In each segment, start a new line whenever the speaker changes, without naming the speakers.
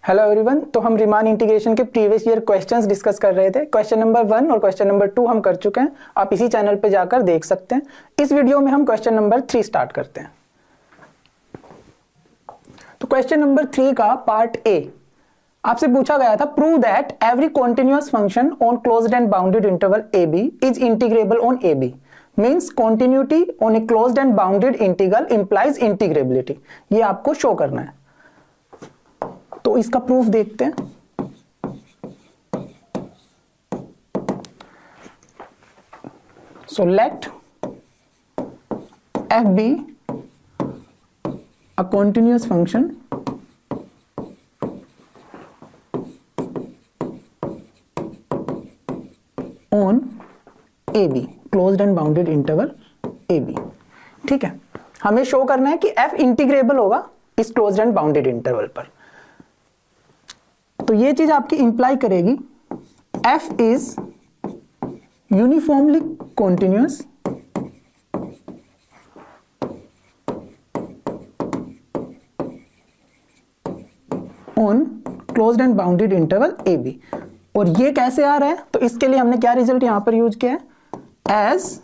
Hello everyone. तो हम Riemann integration के प्रीवियस ईयर क्वेश्चंस डिस्कस कर रहे थे। क्वेश्चन नंबर 1 और क्वेश्चन नंबर 2 हम कर चुके हैं, आप इसी चैनल पे जाकर देख सकते हैं। इस वीडियो में हम क्वेश्चन नंबर 3 स्टार्ट करते हैं। तो क्वेश्चन नंबर 3 का पार्ट ए आपसे पूछा गया था, prove that every continuous function on closed and bounded interval A B is integrable on A B. Means continuity on a closed and bounded integral implies integrability. ये आपको show करना है। तो इसका प्रूफ देखते हैं। So let F be a continuous function on AB, closed and bounded interval AB। ठीक है, हमें शो करना है कि F इंटीग्रेबल होगा इस क्लोज्ड एंड बाउंडेड इंटरवल पर। तो ये चीज आपकी इंप्लाई करेगी F is uniformly continuous on closed and bounded interval A B. और ये कैसे आ रहा है, तो इसके लिए हमने क्या रिजल्ट यहां पर यूज किया है, as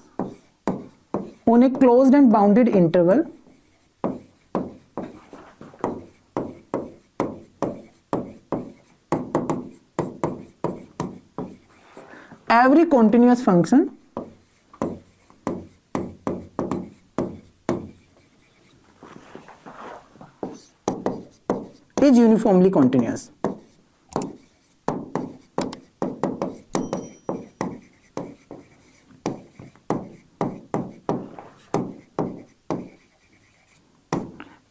on a closed and bounded interval every continuous function is uniformly continuous।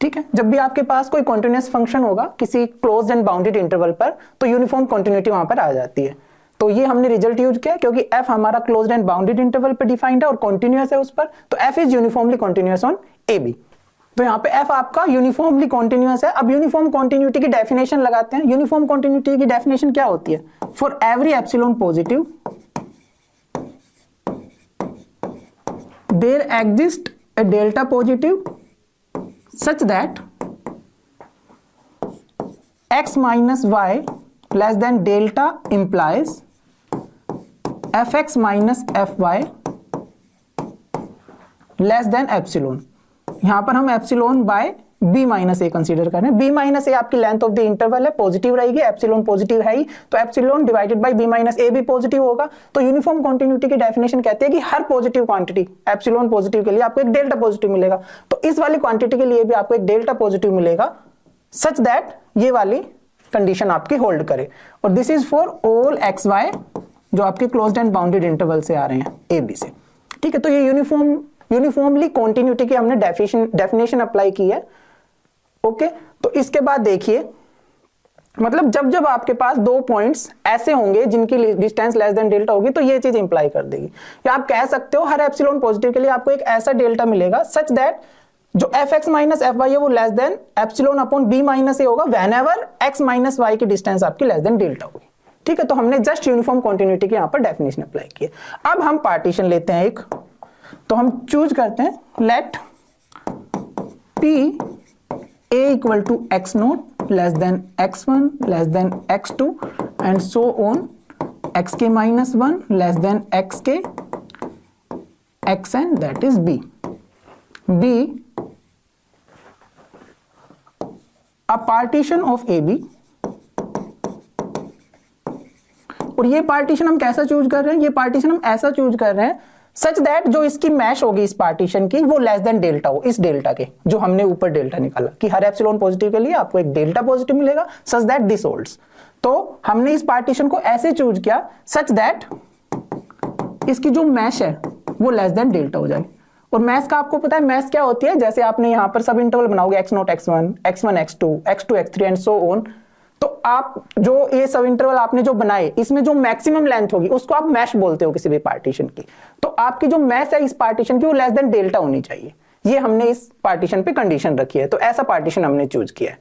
ठीक है, जब भी आपके पास कोई कॉन्टिन्यूअस फंक्शन होगा किसी क्लोज्ड एंड बाउंडेड इंटरवल पर, तो यूनिफॉर्म कॉन्टिन्यूटी वहां पर आ जाती है। तो ये हमने रिजल्ट यूज किया क्योंकि f हमारा क्लोज्ड एंड बाउंडेड इंटरवल पे डिफाइंड है और कॉन्टिन्यूअस है उस पर, तो f is uniformly continuous on AB। तो यहाँ पे f आपका यूनिफॉर्मली कॉन्टिन्यूअस है। अब यूनिफॉर्म कॉन्टिन्यूटी की डेफिनेशन लगाते हैं। यूनिफॉर्म कॉन्टिन्यूटी की डेफिनेशन क्या होती है, for every epsilon positive there exist a delta positive such that x minus y less than delta implies fx minus fy less than epsilon. यहां पर हम epsilon by b minus a consider कर रहे हैं। b minus a आपकी length of the interval है, positive रहेगी, epsilon positive है ही, तो epsilon divided by b minus a भी पॉजिटिव होगा। तो यूनिफॉर्म कॉन्टिन्यूटी की डेफिनेशन कहती है कि हर पॉजिटिव क्वांटिटी एप्सिलॉन पॉजिटिव के लिए आपको एक डेल्टा पॉजिटिव मिलेगा, तो इस वाली क्वांटिटी के लिए भी आपको एक डेल्टा पॉजिटिव मिलेगा सच दैट ये वाली कंडीशन आपकी होल्ड करे। और this is for all X Y जो आपके क्लोज्ड एंड बाउंडेड इंटरवल से आ रहे हैं ए बी से। ठीक है, तो ये यूनिफॉर्मली कॉन्टिन्यूटी की हमने डेफिनेशन अप्लाई की है। ओके, तो इसके बाद देखिए, मतलब जब जब आपके पास दो पॉइंट्स ऐसे होंगे जिनकी डिस्टेंस लेस देन डेल्टा होगी, तो ये चीज इंप्लाई कर देगी। या आप कह सकते हो हर एप्सिलॉन पॉजिटिव के लिए आपको एक ऐसा डेल्टा मिलेगा सच दैट जो fx माइनस fy है वो less than epsilon upon b minus a होगा व्हेनेवर x माइनस y की डिस्टेंस आपकी लेस देन डेल्टा होगी। ठीक है, तो हमने जस्ट यूनिफॉर्म कॉन्टिन्यूटी की यहां पर डेफिनेशन अप्लाई की है। अब हम पार्टीशन लेते हैं एक, तो हम चूज करते हैं let p a equal to x naught less than x1 less than x2 and so on xk minus 1 less than xk xn that is b। b a partition of AB। और ये partition हम कैसा choose कर रहे हैं, ये partition हम ऐसा चूज कर रहे हैं सच दैट जो इसकी मैश होगी इस पार्टीशन की वो लेस देन डेल्टा हो, इस डेल्टा के जो हमने ऊपर डेल्टा निकाला कि हर एप्सिलॉन पॉजिटिव के लिए आपको एक डेल्टा पॉजिटिव मिलेगा सच दैट दिस होल्ड्स। तो हमने इस पार्टीशन को ऐसे चूज किया सच दैट इसकी जो मैश है वो लेस देन डेल्टा हो जाए। और मैथ का आपको पता है मैथ क्या होती है, जैसे आपने यहां पर सब इंटरवल बनाओगे x0 x1 x1 x2 x2 x3 and so on, तो आप जो ये सब इंटरवल आपने जो बनाए इसमें जो मैक्सिमम लेंथ होगी उसको आप मैश बोलते हो किसी भी पार्टीशन की। तो आपकी जो मैश है इस पार्टीशन की वो लेस देन डेल्टा होनी चाहिए। ये हमने इस पार्टीशन पे कंडीशन रखी है, तो ऐसा पार्टीशन हमने चूज किया है।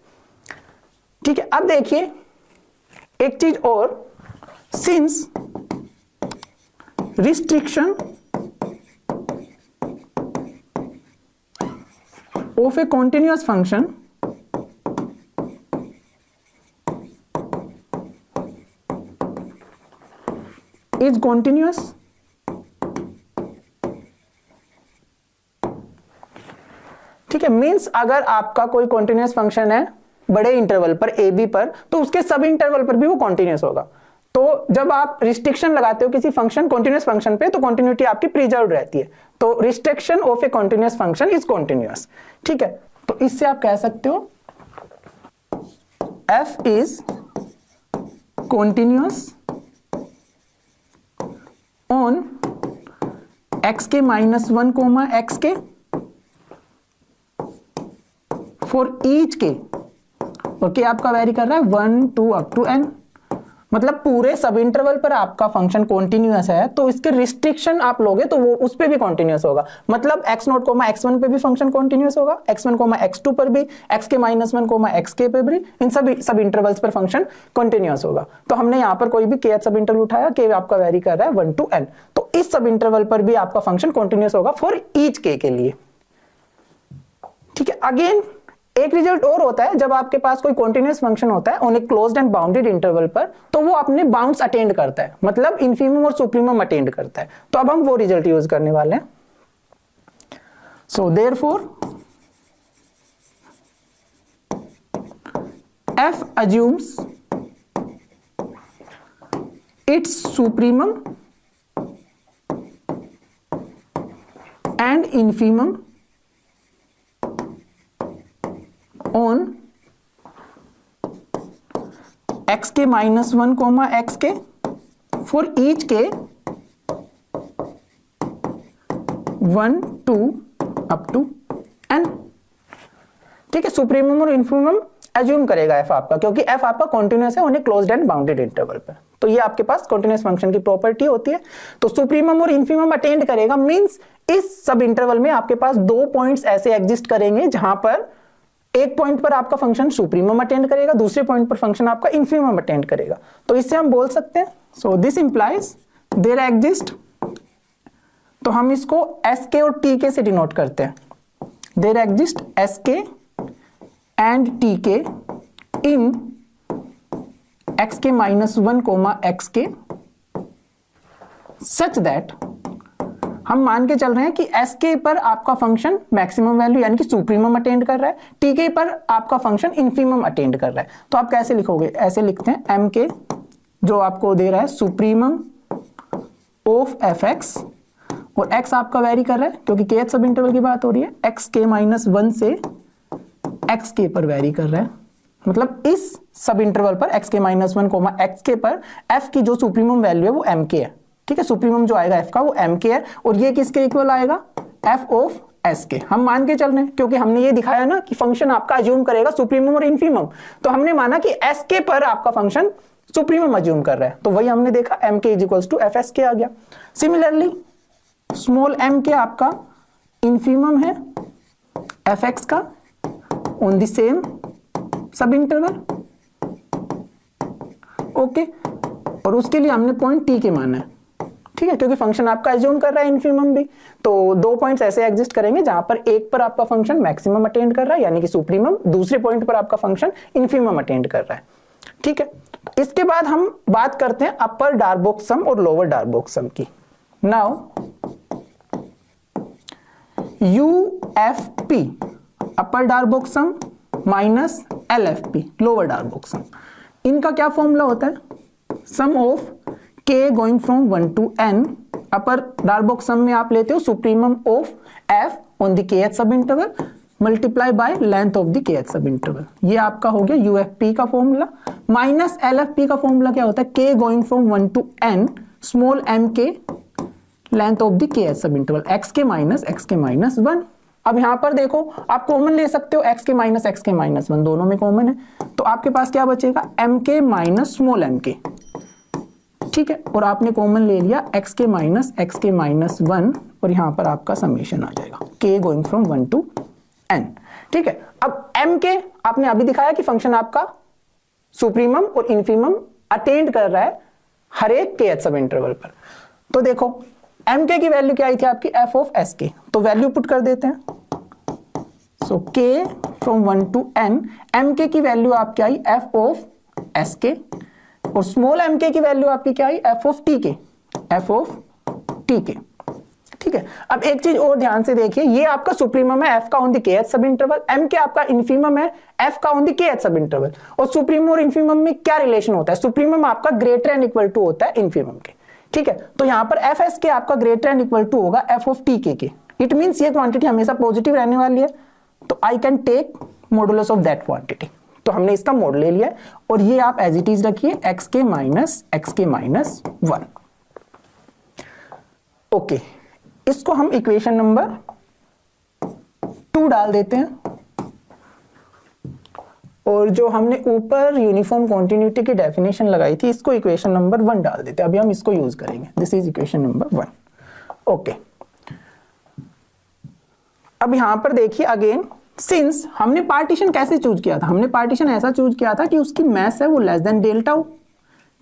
ठीक है, अब देखिए एक चीज और, since restriction of a continuous function is continuous, ठीक है। मींस अगर आपका कोई कॉन्टिन्यूअस फंक्शन है बड़े इंटरवल पर ए बी पर, तो उसके सब इंटरवल पर भी वो कॉन्टिन्यूअस होगा। तो जब आप रिस्ट्रिक्शन लगाते हो किसी फंक्शन कॉन्टिन्यूअस फंक्शन पे, तो कॉन्टिन्यूटी आपकी प्रिजर्व रहती है। तो restriction of A continuous function is continuous, ठीक है। तो इससे आप कह सकते हो f is continuous on x के -1 कोमा x के फॉर ईच के, और के आपका वेरी कर रहा है 1 2 अप टू n, मतलब पूरे सब इंटरवल पर आपका फंक्शन कॉन्टिन्यूअस है, तो इसके रिस्ट्रिक्शन आप लोगे तो वो उस पे भी कॉन्टिन्यूअस होगा। मतलब x0 कोमा x1 पे भी फंक्शन कॉन्टिन्यूअस होगा, x1 कोमा x2 पर भी, x के -1 कोमा xk पे भी, इन सब इंटरवल्स पर फंक्शन कॉन्टिन्यूअस होगा। तो हमने यहाँ पर कोई भी k सब इंटरवल उठाया, k आपका वेरी कर रहा है 1 to n, तो इस सब इंटरवल पर भी आपका फंक्शन कॉन्टिन्यूअस होगा फॉर ईच k के लिए, ठीक है। अगेन एक रिजल्ट और होता है जब आपके पास कोई कॉन्टिन्यूअस फंक्शन होता है on a closed and bounded interval पर, तो वो अपने बाउंड्स अटेंड करता है, मतलब इन्फीमम और सुप्रीमम अटेंड करता है। तो अब हम वो रिजल्ट यूज करने वाले हैं। So therefore f assumes its supremum and infimum on x के -1 कोमा x के फॉर ईच के 1 2 अप टू n, ठीक है। सुप्रीमम और इन्फीमम एज्यूम करेगा f आपका, क्योंकि f आपका कॉन्टिन्यूअस है on a closed and bounded interval पर। तो ये आपके पास कॉन्टिन्यूअस फंक्शन की प्रॉपर्टी होती है। तो सुप्रीमम और इन्फीमम अटेंड करेगा, मींस इस सब इंटरवल में आपके पास दो पॉइंट्स ऐसे एग्जिस्ट करेंगे जहां पर एक पॉइंट पर आपका फंक्शन सुप्रीमम अटेंड करेगा, दूसरे पॉइंट पर फंक्शन आपका इन्फीमम अटेंड करेगा। तो इससे हम बोल सकते हैं, so this implies there exist, तो हम इसको एसके और टीके से डिनोट करते हैं। देयर एग्जिस्ट एसके एंड टीके इन एक्स के -1 कोमा एक्स के सच दैट, हम मान के चल रहे हैं कि एस के पर आपका फंक्शन मैक्सिमम वैल्यू यानी कि सुप्रीमम अटेंड कर रहा है, टी के पर आपका फंक्शन इन्फीमम अटेंड कर रहा है। तो आप कैसे लिखोगे, ऐसे लिखते हैं एम के जो आपको दे रहा है सुप्रीमम ऑफ एफ एक्स, और एक्स आपका वेरी कर रहा है क्योंकि के सब इंटरवल की बात हो रही है, एक्स के -1 से एक्स के पर वेरी कर रहा है। मतलब इस सब इंटरवल पर एक्स के -1 कोमा एक्स के पर एफ की जो सुप्रीमम वैल्यू है वो एम के है, ठीक है। सुप्रीमम जो आएगा एफ का वो एम के है, और ये किसके इक्वल आएगा, एफ ऑफ एस के। हम मान के चल रहे हैं क्योंकि हमने ये दिखाया ना कि फंक्शन आपका अज्यूम करेगा सुप्रीमम और इन्फीमम, तो हमने माना कि एस के पर आपका फंक्शन सुप्रीमम अज्यूम कर रहा है, तो वही हमने देखा M K is equals to F S K आ गया। सिमिलरली स्मॉल एम के आपका इन्फीमम है एफ एक्स का ऑन द सेम सब इंटरवल, ओके, और उसके लिए हमने पॉइंट टी के माना है, ठीक है, क्योंकि फंक्शन आपका अज्यूम कर रहा है इन्फीमम भी। तो दो पॉइंट्स ऐसे एग्जिस्ट करेंगे जहां पर एक पर आपका फंक्शन मैक्सिमम अटेंड कर रहा है यानी कि सुप्रीमम, दूसरे पॉइंट पर आपका फंक्शन इन्फीमम अटेंड कर रहा है, ठीक है। इसके बाद हम बात करते हैं अपर डार्बोक सम और लोअर डार्बोक सम की। Now UFP upper Darboux sum minus LFP lower Darboux sum, इनका क्या फॉर्मूला होता है, sum of k going from 1 to n। Upper Darboux sum में आप लेते हो supremum of f on the kth sub interval multiply by length of the kth sub interval, ये आपका हो गया UFP का फॉर्मूला। माइनस LFP का फॉर्मूला क्या होता है, k going from 1 to n small m के length of the kth sub interval x के -1। अब यहां पर देखो आप कॉमन ले सकते हो x के -1 दोनों में कॉमन है, तो आपके पास क्या बचेगा m के माइनस स्मॉल m के, ठीक है, और आपने कॉमन ले लिया x के -1 और यहां पर आपका समेशन आ जाएगा k going from 1 to n, ठीक है। अब m के आपने अभी दिखाया कि फंक्शन आपका सुप्रीमम और इन्फीमम अटेंड कर रहा है हर एक kth सब इंटरवल पर। तो देखो m के की वैल्यू क्या आई थी आपकी f ऑफ s के, तो वैल्यू पुट कर देते हैं। सो k from 1 to n, m के की वैल्यू आपकी आई f ऑफ s के, और स्मॉल m के की वैल्यू आपकी क्या आई f ऑफ t के, एफ ऑफ टी के। ठीक है, अब एक चीज और ध्यान से देखिए, ये आपका सुप्रीमम है एफ का on the kth sub interval, M K आपका इन्फीमम है एफ का on the kth sub interval. और सुप्रीमम और इन्फीमम में क्या रिलेशन होता है? सुप्रीमम आपका ग्रेटर एंड इक्वल टू होता है इन्फीमम के। ठीक है, तो यहां पर एफ एस के आपका ग्रेटर एंड इक्वल टू होगा F of T K. It means ये क्वांटिटी हमेशा पॉजिटिव रहने वाली है, तो I can take modulus of that quantity. तो हमने इसका मोड ले लिया और ये आप एज इट इज रखिए एक्स के माइनस 1। ओके, इसको हम इक्वेशन नंबर 2 डाल देते हैं और जो हमने ऊपर यूनिफॉर्म कॉन्टिन्यूटी की डेफिनेशन लगाई थी इसको इक्वेशन नंबर 1 डाल देते हैं। अभी हम इसको यूज करेंगे। This is equation number 1। Okay, अब यहां पर देखिए अगेन, सिंस हमने पार्टीशन कैसे चूज किया था? हमने पार्टीशन ऐसा चूज किया था कि उसकी मैस है वो लेस देन डेल्टा हो।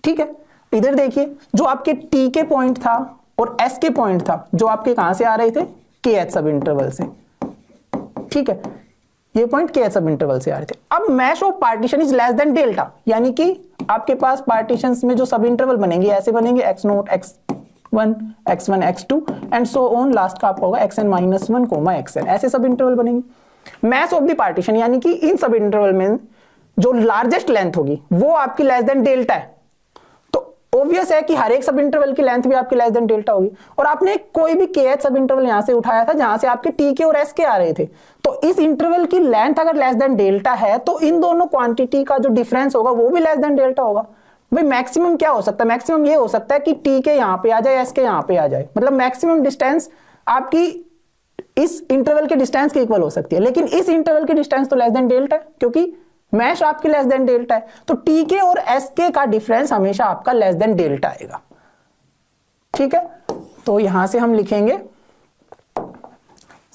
ठीक है, इधर देखिए जो आपके टी के पॉइंट था और एस के पॉइंट था, जो आपके कहां से आ रहे थे? के एच सब इंटरवल से। ठीक है, ये पॉइंट के एच सब इंटरवल से आ रहे थे। अब mesh of partition is less than delta, यानी कि आपके पास पार्टीशंस में जो सब इंटरवल बनेंगे ऐसे बनेंगे x note x1 x1 x2 and so on, last का आपका होगा xn माइनस 1 कोमा xn, ऐसे सब इंटरवल बनेंगे। मैस ऑफ द पार्टीशन यानी कि इन सब इंटरवल में जो लार्जेस्ट लेंथ होगी वो आपकी लेस देन डेल्टा है, तो ऑब्वियस है कि हर एक सब इंटरवल की लेंथ भी आपकी लेस देन डेल्टा होगी। और आपने कोई भी के एच सब इंटरवल यहां से उठाया था जहां से आपके टी के और एस के आ रहे थे, तो इस इंटरवल की लेंथ अगर लेस देन डेल्टा है तो इन दोनों क्वांटिटी का जो डिफरेंस होगा वो भी लेस देन डेल्टा होगा। भाई मैक्सिमम क्या हो सकता है? मैक्सिमम ये हो सकता है कि टी के यहां पे आ जाए, एस के यहां पे आ जाए, मतलब मैक्सिमम डिस्टेंस आपकी इस इंटरवल के डिस्टेंस के इक्वल हो सकती है, लेकिन इस इंटरवल की डिस्टेंस तो लेस देन डेल्टा है क्योंकि मैश आपकी लेस देन डेल्टा है, तो टी के और एस के का डिफरेंस हमेशा आपका लेस देन डेल्टा आएगा। ठीक है, तो यहां से हम लिखेंगे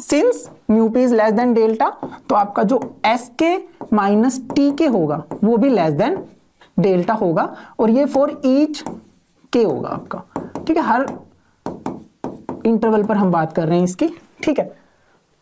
since mu P is less than delta, तो आपका जो एस के माइनस टी के होगा वो भी लेस देन डेल्टा होगा, और ये फॉर ईच के होगा आपका। ठीक है, हर इंटरवल पर हम बात कर रहे हैं इसकी। ठीक है,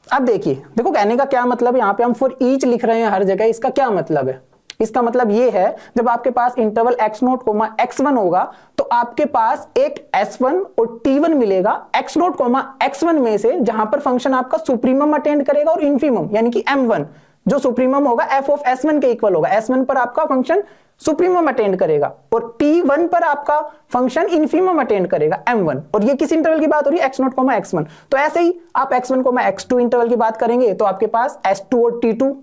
अब देखिए, देखो कहने का क्या मतलब, यहाँ पे हम फॉर ईच लिख रहे हैं हर जगह, इसका क्या मतलब है? इसका मतलब ये है जब आपके पास interval x naught comma x1 होगा तो आपके पास एक s1 और t1 मिलेगा x नोट कोमा x1 में से, जहां पर फंक्शन आपका सुप्रीमम अटेंड करेगा और इन्फीमम यानी कि m1 जो सुप्रीमम होगा f ऑफ s1 के इक्वल होगा। s1 पर आपका फंक्शन सुप्रीमम अटेंड करेगा और t1 पर आपका फंक्शन इन्फीमम अटेंड करेगा m1, और ये किस इंटरवल की बात हो रही है? x naught comma x1। तो ऐसे ही आप x1 कोमा x2 इंटरवल की बात करेंगे तो आपके पास s2 और t2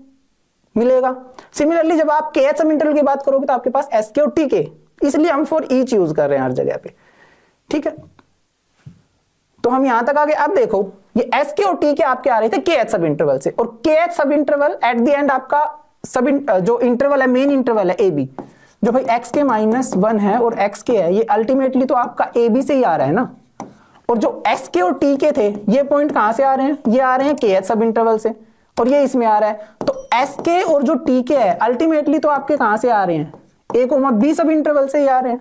मिलेगा। सिमिलरली जब आप के एच सब इंटरवल की बात करोगे तो आपके पास sk और tk, इसलिए हम फॉर ईच यूज कर रहे हैं हर जगह पे। ठीक है, तो हम यहां तक आ गए। अब देखो ये sk और tk आपके आ रहे थे के एच सब इंटरवल से, और के H sub interval at the end आपका सब जो इंटरवल है, मेन इंटरवल है ए बी, जो भाई x के माइनस 1 है और x के है, ये अल्टीमेटली तो आपका ए बी से ही आ रहा है ना। और जो एस के और टी के थे ये पॉइंट कहां से आ रहे हैं? ये आ रहे हैं के एच सब इंटरवल से, और ये इसमें आ रहा है। तो एस के और जो टी के है अल्टीमेटली तो आपके कहां से आ रहे हैं? ए कोमा बी सब इंटरवल से ही आ रहे हैं।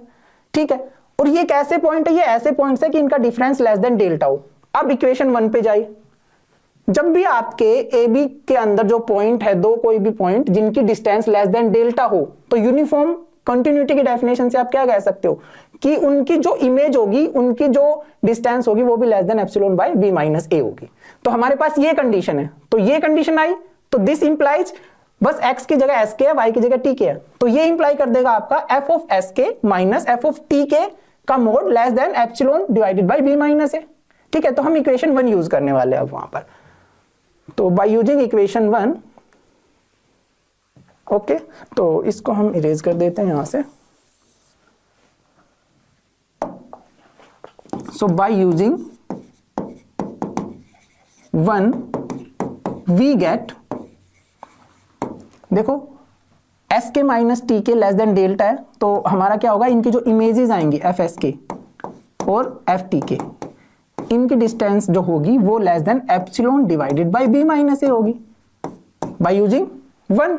ठीक है, और ये कैसे पॉइंट है? ये ऐसे पॉइंट्स है कि इनका डिफरेंस लेस देन डेल्टा हो। अब इक्वेशन 1 पे जाइए, जब भी आपके ए बी के अंदर जो पॉइंट है, दो कोई भी पॉइंट जिनकी डिस्टेंस लेस देन डेल्टा हो, तो यूनिफॉर्म कंटिन्यूटी की डेफिनेशन से आप क्या कह सकते हो कि उनकी जो इमेज होगी, उनकी जो डिस्टेंस होगी वो भी less than epsilon by b minus a होगी। तो हमारे पास ये कंडीशन है, तो ये कंडीशन आई, तो दिस इंप्लाइज बस x की जगह s के है, y की जगह t के है, तो ये इंप्लाई कर देगा आपका f ऑफ s के माइनस f ऑफ t के का mod less than epsilon divided by b minus a. ठीक है, तो हम इक्वेशन 1 यूज करने वाले हैं अब वहां पर। तो बाय यूजिंग इक्वेशन 1, ओके, तो इसको हम इरेज कर देते हैं यहां से। सो बाय यूजिंग 1 वी गेट, देखो एस के माइनस टी के लेस देन डेल्टा है, तो हमारा क्या होगा? इनकी जो इमेजेस आएंगी एफ एस के और एफ टी के, इनकी डिस्टेंस जो होगी वो less than epsilon divided by b minus a होगी बाय यूजिंग 1।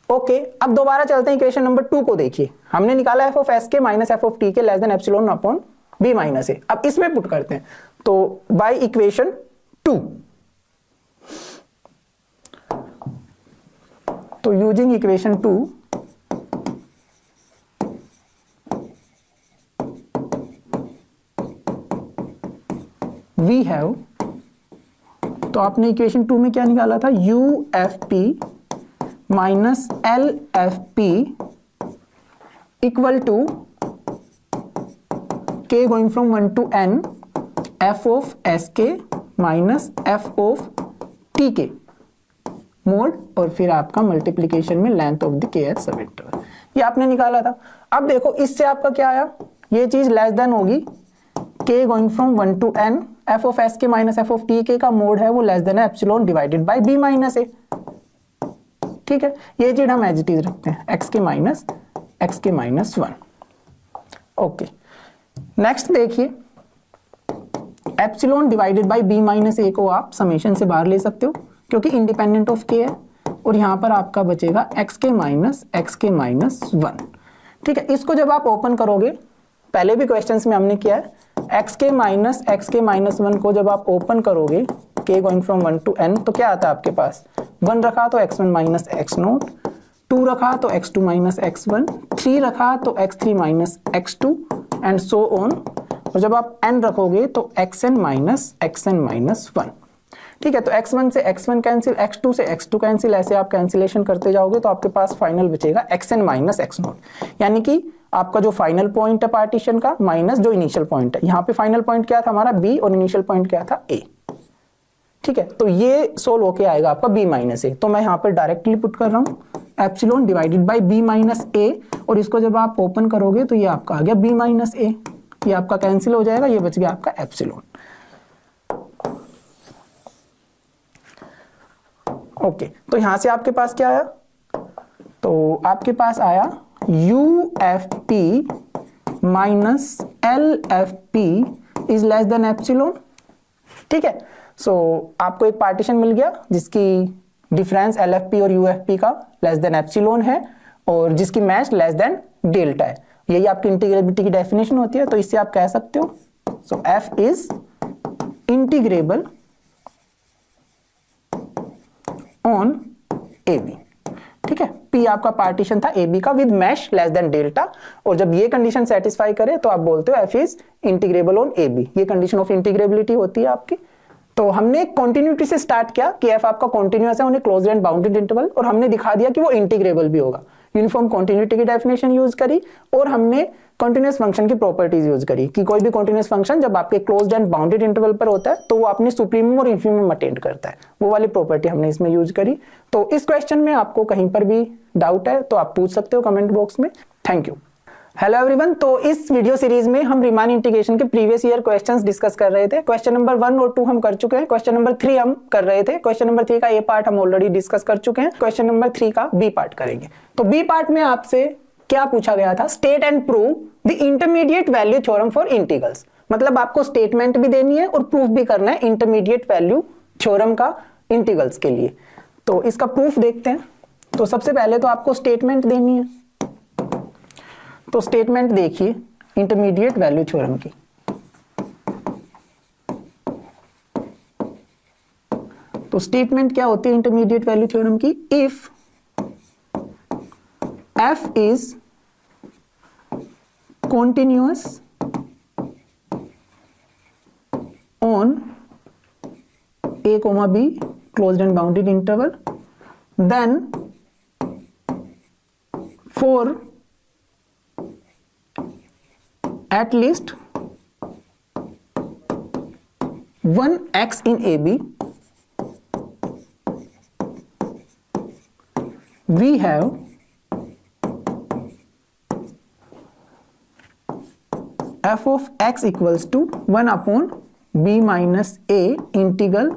ओके, अब दोबारा चलते हैं इक्वेशन नंबर 2 को। देखिए हमने निकाला एफ ऑफ एस के माइनस एफ ऑफ टी के less than epsilon upon B minus a. अब इसमें पुट करते हैं, तो बाय इक्वेशन 2, तो यूजिंग इक्वेशन 2, वी हैव, तो आपने इक्वेशन 2 में क्या निकाला था, U F P minus L F P equal to k going from 1 to n f of s के माइनस एफ ऑफ टी के मोड, और फिर आपका मल्टीप्लीकेशन में length of the kth sub interval, ये आपने निकाला था। अब देखो इससे आपका क्या आया, ये चीज लेस देन होगी k going from 1 to n f of s के माइनस एफ ऑफ टी के का मोड है वो लेस देन है epsilon divided by b minus a. ठीक है, ये चीज हम एज इट इज रखते हैं, एक्स के माइनस 1। ओके, नेक्स्ट देखिए, epsilon divided by b minus ए को आप समेशन से बाहर ले सकते हो क्योंकि इंडिपेंडेंट ऑफ के है, और यहां पर आपका बचेगा एक्स के माइनस 1। ठीक है, इसको जब आप ओपन करोगे, पहले भी क्वेश्चंस में हमने किया है, एक्स के माइनस 1 को जब आप ओपन करोगे के गोइंग फ्रॉम 1 to n, तो क्या आता है आपके पास, 1 रखा तो x1 माइनस x0, 2 रखा तो x2 माइनस x1, 3 रखा तो x3 minus x2 and so on, और जब आप n रखोगे तो xn माइनस 1। ठीक है, तो x1 से x1 कैंसिल, x2 से x2 कैंसिल, ऐसे आप कैंसिलेशन करते जाओगे तो आपके पास फाइनल बचेगा xn माइनस x0, यानी कि आपका जो फाइनल पॉइंट है पार्टीशन का माइनस जो इनिशियल पॉइंट है। यहाँ पे फाइनल पॉइंट क्या था हमारा b और इनिशियल पॉइंट क्या था a। ठीक है, तो ये सोल्व होके आएगा आपका b माइनस ए, तो मैं यहाँ पर डायरेक्टली पुट कर रहा हूँ epsilon divided by b minus a, और इसको जब आप ओपन करोगे तो ये आपका आ गया b माइनस ए, ये आपका कैंसिल हो जाएगा, ये बच गया आपका एप्सिलॉन। ओके, तो यहां से आपके पास क्या आया, तो आपके पास आया you F P minus L F P is less than epsilon. ठीक है, सो आपको एक पार्टीशन मिल गया जिसकी डिफरेंस एल एफ पी और यू एफ पी का लेस देन एप्सिलॉन है और जिसकी मैच लेस देन डेल्टा है। यही आपकी इंटीग्रेबिलिटी की डेफिनेशन होती है, तो इससे आप कह सकते हो, so f is integrable on A b. ठीक है, P आपका पार्टीशन था ए बी का with mesh less than delta, और जब ये कंडीशन सेटिस्फाई करे तो आप बोलते हो F is integrable on A B. ये कंडीशन ऑफ इंटीग्रेबिलिटी होती है आपकी। तो हमने कंटिन्यूटी से स्टार्ट किया कि F आपका कंटिन्यूअस है उन्हें क्लोज्ड एंड बाउंडेड इंटरवल, और हमने दिखा दिया कि वो इंटीग्रेबल भी होगा। यूनिफॉर्म कंटिन्यूटी की डेफिनेशन यूज करी और हमने कंटीन्यूअस फंक्शन की प्रॉपर्टीज यूज करी कि कोई भी कंटीन्यूअस फंक्शन जब आपके क्लोज्ड एंड बाउंडेड इंटरवल पर होता है तो वो अपने सुप्रीमम और इंफिनिमम अटेंड करता है, वो वाली प्रॉपर्टी हमने इसमें यूज करी। तो इस क्वेश्चन में आपको कहीं पर भी डाउट है तो आप पूछ सकते हो कमेंट बॉक्स में। Thank you. हेलो एवरीवन, तो इस वीडियो सीरीज में हम रीमान इंटीग्रेशन के प्रीवियस ईयर क्वेश्चंस डिस्कस कर रहे थे। क्वेश्चन नंबर 1 और 2 हम कर चुके हैं, क्वेश्चन नंबर 3 हम कर रहे थे। क्वेश्चन नंबर 3 का ए पार्ट हम ऑलरेडी डिस्कस कर चुके हैं, क्वेश्चन नंबर 3 का बी पार्ट करेंगे। तो बी पार्ट में आपसे क्या पूछा गया था, state and prove the intermediate value theorem for integrals. मतलब आपको स्टेटमेंट भी देनी है और प्रूफ भी करना है इंटरमीडिएट वैल्यू थ्योरम का इंटीग्रल्स के लिए। तो इसका प्रूफ देखते हैं। तो सबसे पहले तो आपको स्टेटमेंट देनी है, तो स्टेटमेंट देखिए इंटरमीडिएट वैल्यू थ्योरम की। तो स्टेटमेंट क्या होती है इंटरमीडिएट वैल्यू थ्योरम की, if f is continuous on a comma b closed and bounded interval, then for at least one x in AB we have f of x equals to 1 upon b minus a integral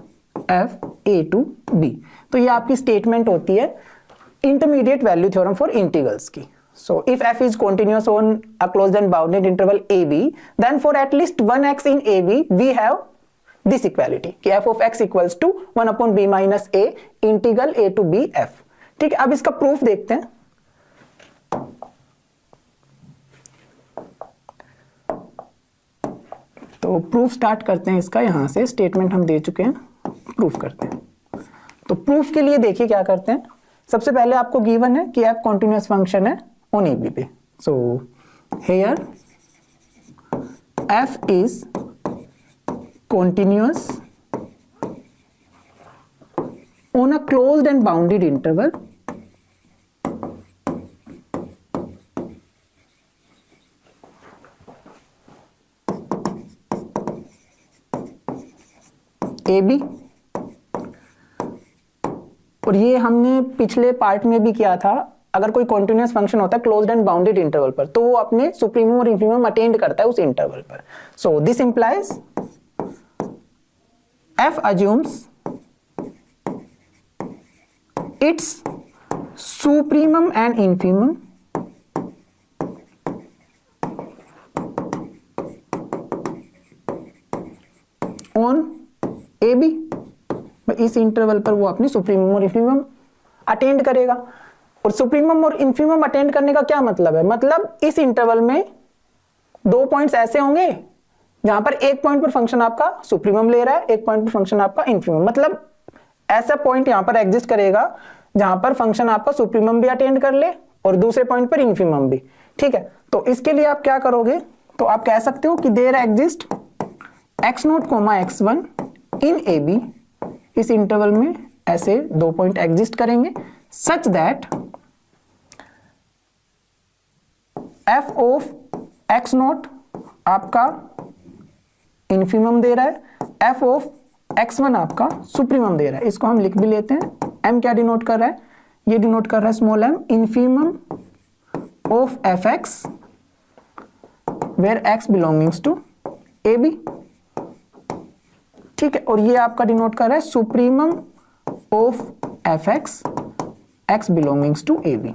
f a to b। तो ये आपकी statement होती है intermediate value theorem for integrals की। So if f is continuous on a closed and bounded interval AB, then for at least one x in AB we have this equality कि f of x equals to 1 upon b minus a integral a to b f। ठीक है, अब इसका proof देखते हैं। तो proof start करते हैं इसका, यहां से स्टेटमेंट हम दे चुके हैं, प्रूफ करते हैं। तो प्रूफ के लिए देखिए क्या करते हैं। सबसे पहले आपको गिवन है कि f कंटीन्यूअस फंक्शन है ऑन AB पे। So here f is continuous on a closed and bounded interval AB। और ये हमने पिछले पार्ट में भी किया था, अगर कोई कॉन्टिन्यूअस फंक्शन होता है क्लोज्ड एंड बाउंडेड इंटरवल पर तो वो अपने सुप्रीमम और इंफीमम अटेंड करता है उस इंटरवल पर। सो this implies F assumes its supremum and infimum on AB। इस इंटरवल पर वो अपनी सुप्रीमम और इंफीमम अटेंड करेगा। और सुप्रीमम और इंफीमम अटेंड करने का क्या मतलब है, मतलब इस इंटरवल में 2 पॉइंट्स ऐसे होंगे जहां पर एक पॉइंट पर फंक्शन आपका सुप्रीमम ले रहा है, एक पॉइंट पर फंक्शन आपका इंफीमम, मतलब ऐसा पॉइंट यहां पर एग्जिस्ट करेगा जहां पर फंक्शन आपका सुप्रीमम भी अटेंड कर ले और दूसरे पॉइंट पर इंफीमम भी। ठीक है, तो इसके लिए आप क्या करोगे, तो आप कह सकते हो कि there exist x0, x1 in AB। इस इंटरवल में ऐसे 2 पॉइंट एग्जिस्ट करेंगे सच दैट f ऑफ x0 आपका इंफीमम दे रहा है, f ऑफ x1 आपका सुप्रीमम दे रहा है। इसको हम लिख भी लेते हैं। m क्या डिनोट कर रहा है, ये डिनोट कर रहा है small m infimum of fx where x belongings to AB। ठीक है, और ये आपका डिनोट कर रहा है supremum of fx x belongings to AB।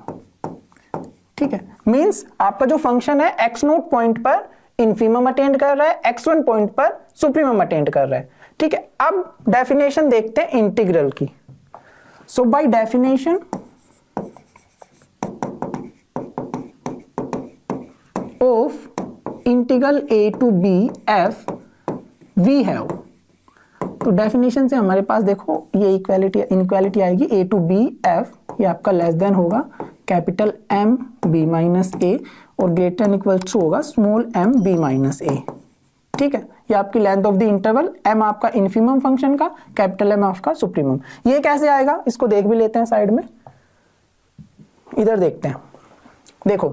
ठीक है, मींस आपका जो फंक्शन है x0 पॉइंट पर इंफीमम अटेंड कर रहा है, x1 पॉइंट पर सुप्रीमम अटेंड कर रहा है। ठीक है, अब डेफिनेशन देखते हैं इंटीग्रल की। So by definition of integral a to b f we have, तो डेफिनेशन से हमारे पास देखो ये इनक्वालिटी आएगी a टू b f, ये आपका लेस देन होगा capital M b minus a और ग्रेटर देन इक्वल टू होगा small m b minus a। ठीक है, ये आपकी length of the interval, m आपका इंफीमम फंक्शन का, कैपिटल M आपका सुप्रीमम। ये कैसे आएगा इसको देख भी लेते हैं साइड में, इधर देखते हैं। देखो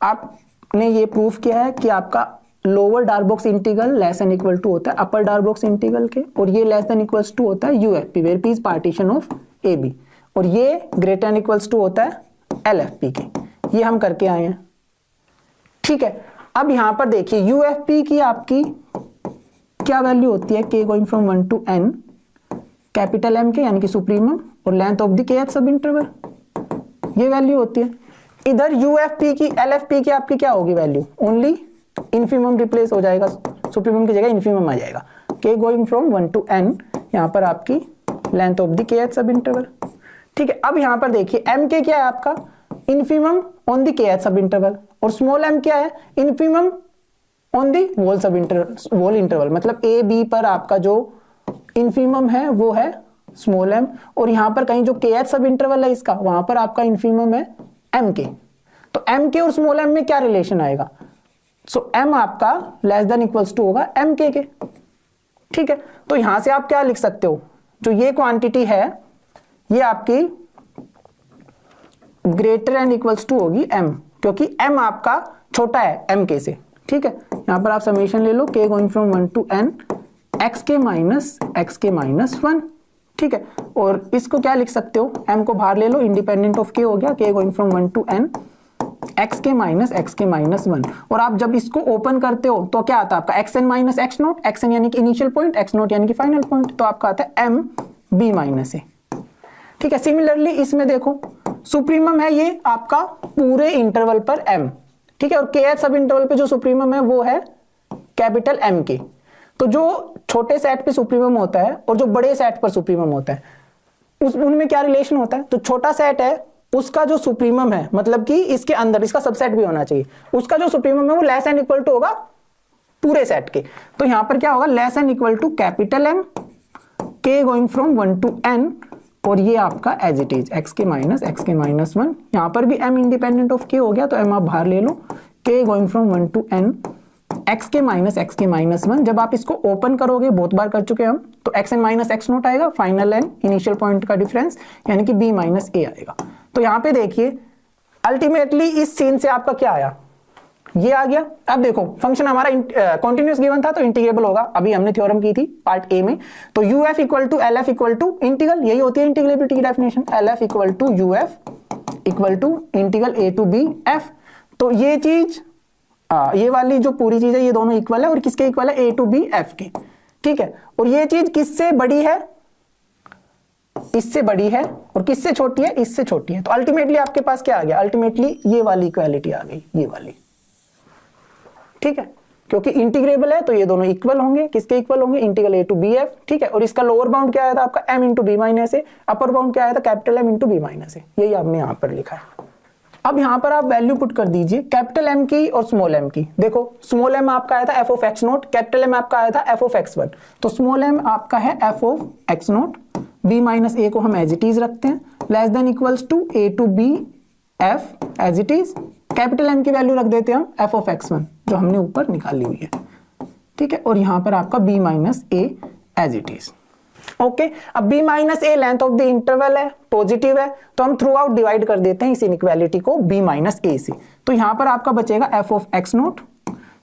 आपने ये प्रूफ किया है कि आपका lower Darboux integral less than equal to होता है अपर डार्बॉक्स इंटीग्रल के, और ये लेस देन इक्वल्स टू होता है UFP where P is partition of AB, और ये ग्रेटर देन इक्वल्स टू होता है LFP के। ये हम करके आए हैं। ठीक है, अब यहां पर देखिए UFP की आपकी क्या वैल्यू होती है, k going from 1 to n capital M K यानी कि सुप्रीमम और length of the kth sub interval, ये वैल्यू होती है। इधर UFP की LFP की आपकी क्या होगी वैल्यू, ओनली इंफीमम रिप्लेस हो जाएगा, सुप्रीमम की जगह इंफीमम आ जाएगा। k going from 1 to n यहां पर आपकी length of the kth sub interval. ठीक है, अब यहां पर देखिए m क्या है आपका infimum on the kth sub interval, और स्मॉल m क्या है infimum on the whole interval, मतलब a b पर आपका जो इंफीमम है वो है स्मॉल m, और यहां पर कहीं जो kth सब इंटरवल है इसका वहां पर आपका इंफीमम है mk। तो mk और स्मॉल m में क्या रिलेशन आएगा, सो m आपका लेस देन इक्वल्स टू होगा mk के। ठीक है, तो यहां से आप क्या लिख सकते हो, जो ये क्वांटिटी है ये आपकी ग्रेटर एंड इक्वल्स टू होगी m, क्योंकि m आपका छोटा है mk से। ठीक है, यहां पर आप समेशन ले लो k going from 1 to n xk minus 1। ठीक है, और इसको क्या लिख सकते हो, m को बाहर ले लो, इंडिपेंडेंट ऑफ k हो गया, k going from 1 to n xk minus 1। और आप जब इसको ओपन करते हो तो क्या आता है आपका xn माइनस x0, xn यानी कि इनिशियल पॉइंट, x0 यानी कि फाइनल पॉइंट, तो आपका आता है m b माइनस a। ठीक है, सिमिलरली इसमें देखो सुप्रीमम है ये आपका पूरे इंटरवल पर m। ठीक है, और kth सब इंटरवल पे जो सुप्रीमम है वो है कैपिटल M के। तो जो छोटे सेट पे सुप्रीमम होता है और जो बड़े सेट पर सुप्रीमम होता है उनमें क्या रिलेशन होता है, तो छोटा सेट है उसका जो सुप्रीमम है, मतलब कि इसके अंदर इसका सबसेट भी होना चाहिए, उसका जो सुप्रीमम है वो लेस एंड इक्वल टू होगा पूरे सेट के। तो यहां पर क्या होगा, less and equal to capital M k going from 1 to n, और ये आपका as it is xk minus 1। यहां पर भी m इंडिपेंडेंट ऑफ k हो गया, तो m आप बाहर ले लो, k going from 1 to n X के माइनस 1, जब आप इसको ओपन करोगे, बहुत बार कर चुके हैं हम, तो X N minus X naught आएगा, फाइनल एंड इनिशियल पॉइंट का डिफरेंस, यानी कि बी माइनस ए आएगा। तो यहाँ पे देखिए अल्टीमेटली इस सीन से आपका क्या आया, ये आ गया। अब देखो फंक्शन हमारा कॉन्टिन्यूअस गिवन था तो इंटीग्रेबल होगा, अभी हमने थ्योरम की थी पार्ट ए में। तो U F equal to L F equal to integral, यही होती है इंटीग्रेबिलिटी की definition, L F equal to U F equal to integral A to B F. तो ये चीज ये वाली जो पूरी चीज है ये दोनों इक्वल है, और किसके इक्वल है, ए टू बी एफ के, ठीक है। और ये चीज किससे बड़ी है, इससे बड़ी है, और किससे छोटी है, इससे छोटी है। तो अल्टीमेटली आपके पास क्या आ गया, अल्टीमेटली ये वाली इक्वालिटी आ गई, ये वाली, ठीक है। क्योंकि इंटीग्रेबल है तो ये दोनों इक्वल होंगे, किसके इक्वल होंगे, integral A to B F, ठीक है। और इसका लोअर बाउंड क्या आया था आपका, M into B minus A, upper bound क्या आया था, capital M into B minus A, यही आपने यहाँ पर लिखा है। अब यहाँ पर आप वैल्यू पुट कर दीजिए कैपिटल एम की और स्मॉल एम की। देखो स्मॉल एम आपका आया था F of X naught, capital M आपका आया था एफ ऑफ एक्स वन। तो स्मॉल एम आपका है F of X naught, B minus ए को हम एज इट इज रखते हैं, less than equals to A to B F as it is. Capital M की वैल्यू रख देते हैं हम एफ ऑफ एक्स वन, जो हमने ऊपर निकाली हुई है, ठीक है। और यहाँ पर आपका B minus A as it is, okay. अब b minus A length of the interval है, पॉजिटिव है, तो हम थ्रू आउट डिवाइड कर देते हैं इस इनइक्वालिटी को b माइनस ए से। तो यहां पर आपका बचेगा f ऑफ एक्स नोट,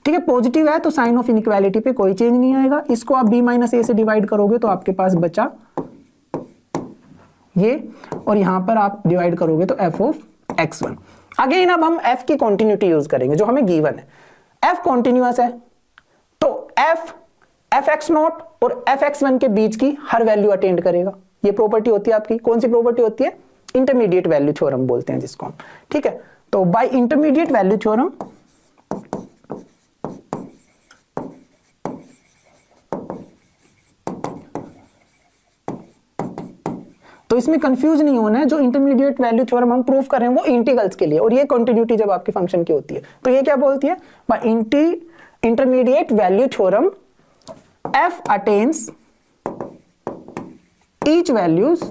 ठीक है। पॉजिटिव है तो साइन ऑफ इनइक्वालिटी पे कोई चेंज नहीं आएगा। इसको आप b माइनस ए से डिवाइड करोगे तो आपके पास बचा ये, और यहां पर आप डिवाइड करोगे तो f of X one. Again अब हम f की कॉन्टिन्यूटी यूज करेंगे जो हमें गिवन है। f कॉन्टिन्यूअस है तो एफ एक्स नॉट और एफ एक्स वन के बीच की हर वैल्यू अटेंड करेगा। ये प्रॉपर्टी होती है आपकी, कौन सी प्रॉपर्टी होती है, इंटरमीडिएट वैल्यू थ्योरम बोलते हैं जिसको हम, ठीक है। तो बाय इंटरमीडिएट वैल्यू थ्योरम तो इसमें कंफ्यूज नहीं होना है, जो इंटरमीडिएट वैल्यू थ्योरम हम प्रूव कर रहे हैं वो इंटीग्रल्स के लिए, और ये कंटिन्यूटी जब आपके फंक्शन की होती है तो ये क्या बोलती है, by intermediate value theorem f attains each values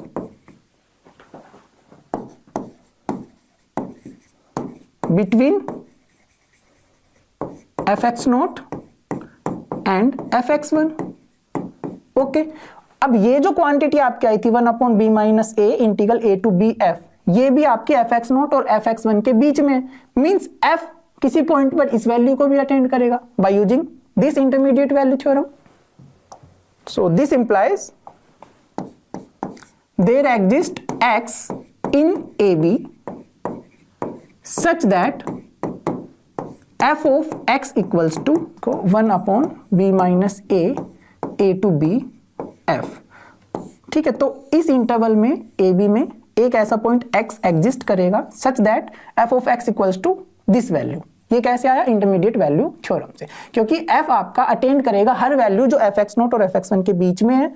between fx naught and fx1, okay. अब ये जो क्वांटिटी आपकी आई थी 1 upon B minus A integral A to B F, ये भी आपके एफ एक्स नोट और एफ एक्स वन के बीच में, मीन्स एफ किसी पॉइंट पर इस वैल्यू को भी अटेंड करेगा by using this intermediate value theorem. So this implies there exists x in AB such that f of x equals to 1 upon b minus a to b f, ठीक है। तो इस interval में AB में एक ऐसा point x exist करेगा सच that f of x equals to this value. ये कैसे आया, इंटरमीडिएट वैल्यू थ्योरम से, क्योंकि f आपका अटेंड करेगा हर वैल्यू जो एफ एक्स नोट और एफ एक्स वन के बीच में है।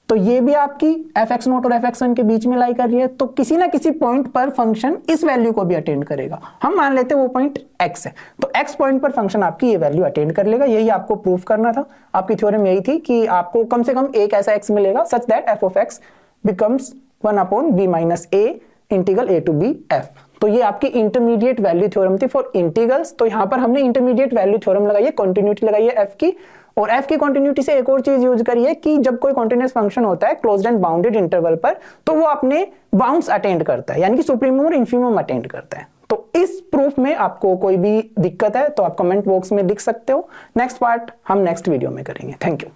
तो ये भी आपकी एफ एक्स नोट और एफ एक्स वन के बीच में लाई कर रही है, तो किसी ना किसी पॉइंट पर फंक्शन इस वैल्यू को भी अटेंड करेगा। हम मान लेते हैं वो पॉइंट x है, तो x पॉइंट पर फंक्शन आपकी ये वैल्यू अटेंड कर लेगा। यही आपको प्रूफ करना था, आपकी थ्योरम यही थी कि आपको कम से कम एक ऐसा x मिलेगा such that f of x becomes 1 upon b minus a integral a to b f। तो ये आपकी इंटरमीडिएट वैल्यू थ्योरम थी फॉर इंटीग्रल्स। तो यहाँ पर हमने इंटरमीडिएट वैल्यू थ्योरम लगाई है, कंटिन्यूटी लगाई है f की, और f की कंटिन्यूटी से एक और चीज यूज करी है कि जब कोई कंटीन्यूअस फंक्शन होता है क्लोज्ड एंड बाउंडेड इंटरवल पर, तो वो अपने बाउंड्स अटेंड करता है, यानी कि सुप्रीमम और इन्फीमम अटेंड करता है। तो इस प्रूफ में आपको कोई भी दिक्कत है तो आप कमेंट बॉक्स में लिख सकते हो। नेक्स्ट पार्ट हम नेक्स्ट वीडियो में करेंगे। Thank you.